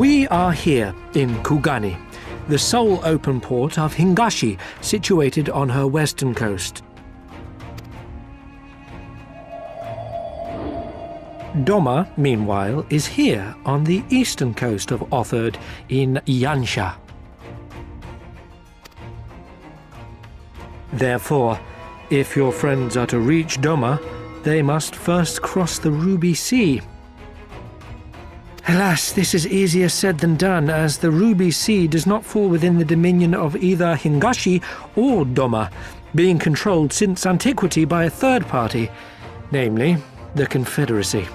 We are here in Kugani, the sole open port of Hingashi, situated on her western coast. Doma, meanwhile, is here on the eastern coast of Otherd in Yansha. Therefore, if your friends are to reach Doma, they must first cross the Ruby Sea. Alas, this is easier said than done, as the Ruby Sea does not fall within the dominion of either Hingashi or Doma, being controlled since antiquity by a third party, namely the Confederacy.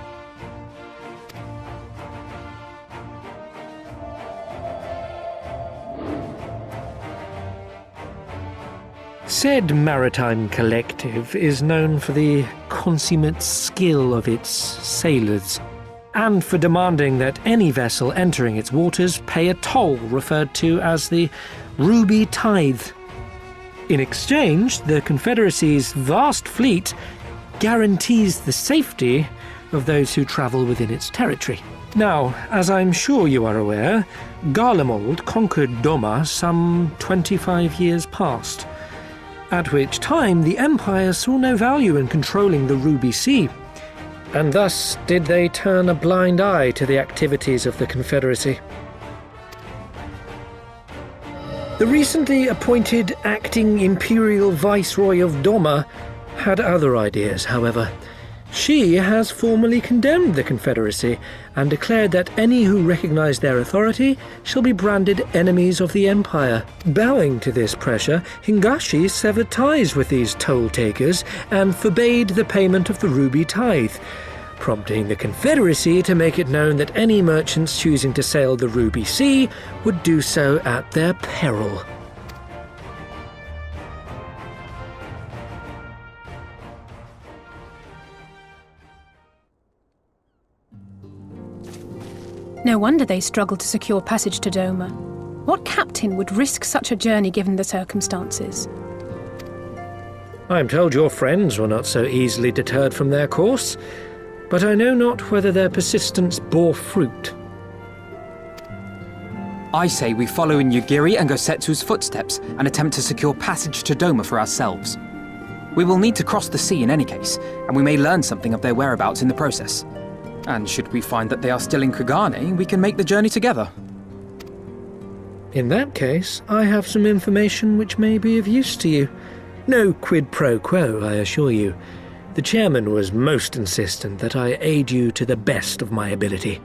Said maritime collective is known for the consummate skill of its sailors, and for demanding that any vessel entering its waters pay a toll referred to as the Ruby Tithe. In exchange, the Confederacy's vast fleet guarantees the safety of those who travel within its territory. Now, as I'm sure you are aware, Garlemald conquered Doma some 25 years past, at which time the Empire saw no value in controlling the Ruby Sea, and thus did they turn a blind eye to the activities of the Confederacy. The recently appointed acting Imperial Viceroy of Doma had other ideas, however. She has formally condemned the Confederacy and declared that any who recognize their authority shall be branded enemies of the Empire. Bowing to this pressure, Hingashi severed ties with these toll-takers and forbade the payment of the Ruby Tithe, prompting the Confederacy to make it known that any merchants choosing to sail the Ruby Sea would do so at their peril. No wonder they struggled to secure passage to Doma. What captain would risk such a journey given the circumstances? I am told your friends were not so easily deterred from their course, but I know not whether their persistence bore fruit. I say we follow in Yugiri and Gosetsu's footsteps and attempt to secure passage to Doma for ourselves. We will need to cross the sea in any case, and we may learn something of their whereabouts in the process. And should we find that they are still in Kugane, we can make the journey together. In that case, I have some information which may be of use to you. No quid pro quo, I assure you. The chairman was most insistent that I aid you to the best of my ability.